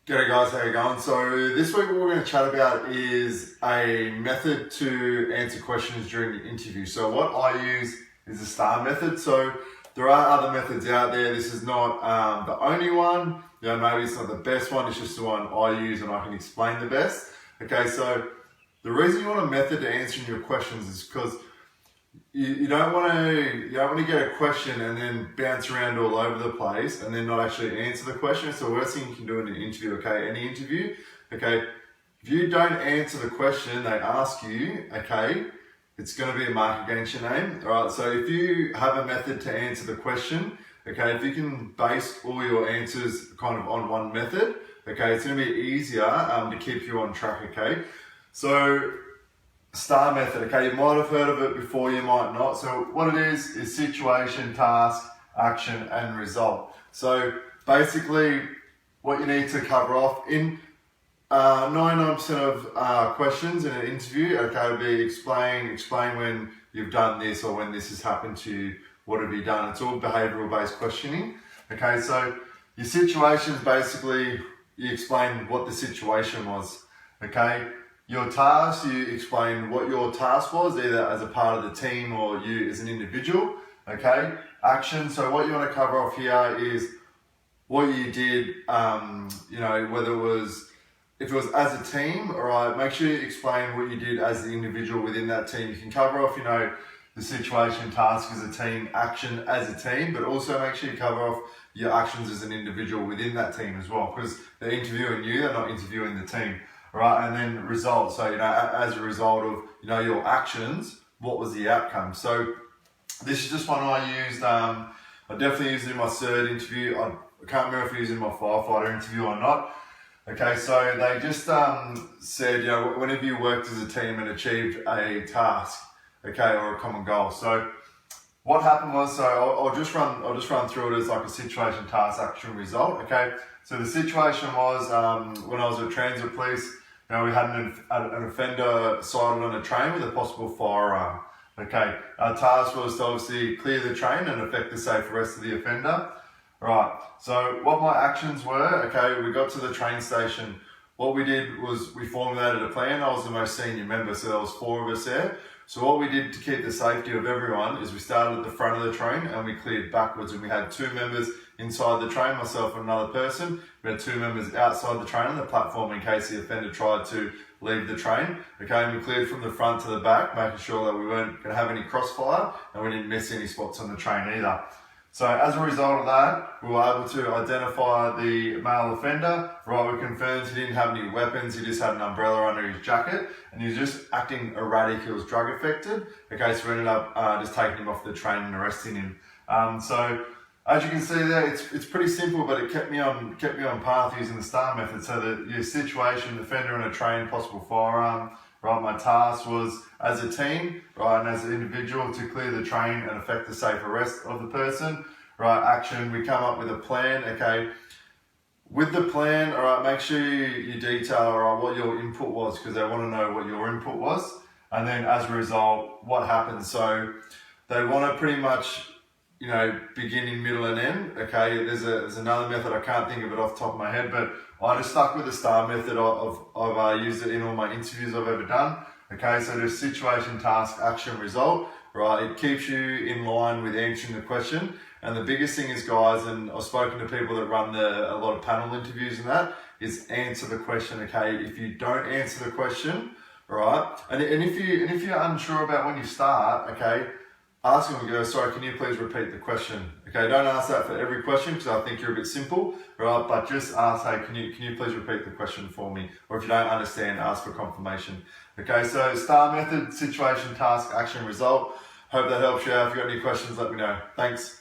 G'day guys, how you going? So this week what we're going to chat about is a method to answer questions during the interview. So what I use is the S.T.A.R method. So there are other methods out there. This is not the only one. Maybe it's not the best one. It's just the one I use and I can explain the best. Okay, so the reason you want a method to answering your questions is because you don't want to get a question and then bounce around all over the place and then not actually answer the question. So the worst thing you can do in an interview, okay, any interview, okay, if you don't answer the question they ask you, okay, it's going to be a mark against your name. All right, so if you have a method to answer the question, okay, if you can base all your answers kind of on one method, okay, it's going to be easier to keep you on track, okay. So S.T.A.R method, okay, you might have heard of it before, you might not. So what it is situation, task, action, and result. So basically what you need to cover off in 99% of questions in an interview, okay, would be explain when you've done this or when this has happened to you, what have you done? It's all behavioural based questioning. Okay, so your situation is basically you explain what the situation was, okay. Your task, you explain what your task was, either as a part of the team or you as an individual, okay? Action, so what you want to cover off here is what you did, whether it was, if it was as a team, all right, make sure you explain what you did as the individual within that team. You can cover off, the situation, task as a team, action as a team, but also make sure you cover off your actions as an individual within that team as well, because they're interviewing you, they're not interviewing the team. Right, and then results. So as a result of your actions, what was the outcome? So this is just one I used. I definitely used it in my third interview. I can't remember if I used it in my firefighter interview or not. Okay, so they just said, whenever you worked as a team and achieved a task, okay, or a common goal. So what happened was, so I'll just run through it as like a situation, task, action, result. Okay, so the situation was when I was at transit police. We had an offender sighted on a train with a possible firearm. Okay, our task was to obviously clear the train and effect the safe arrest of the offender. Right, so what my actions were, okay, we got to the train station. What we did was we formulated a plan. I was the most senior member, so there was 4 of us there. So what we did to keep the safety of everyone is we started at the front of the train and we cleared backwards, and we had 2 members inside the train, myself and another person. We had 2 members outside the train on the platform in case the offender tried to leave the train. Okay, and we cleared from the front to the back, making sure that we weren't going to have any crossfire and we didn't miss any spots on the train either. So as a result of that, we were able to identify the male offender. Right, we confirmed he didn't have any weapons, he just had an umbrella under his jacket and he was just acting erratic, he was drug affected. Okay, so we ended up just taking him off the train and arresting him. So as you can see there, it's pretty simple, but it kept me on path using the S.T.A.R method. So that your situation, offender on a train, possible firearm. Right, my task was as a team, right, and as an individual to clear the train and effect the safe arrest of the person. Right, action, we come up with a plan, okay. With the plan, all right, make sure you detail, all right, what your input was, because they want to know what your input was. And then as a result, what happens. So they want to pretty much, beginning, middle, and end. Okay, there's another method, I can't think of it off the top of my head, but I just stuck with the S.T.A.R method. I've used it in all my interviews I've ever done. Okay, so there's situation, task, action, result. Right, it keeps you in line with answering the question. And the biggest thing is, guys, and I've spoken to people that run a lot of panel interviews and that, is answer the question. Okay, if you don't answer the question, right, and if you're unsure about when you start, okay, ask them and go, sorry, can you please repeat the question? Okay, don't ask that for every question because I think you're a bit simple, right? But just ask, hey, can you please repeat the question for me? Or if you don't understand, ask for confirmation. Okay, so S.T.A.R method, situation, task, action, result. Hope that helps you out. If you've got any questions, let me know. Thanks.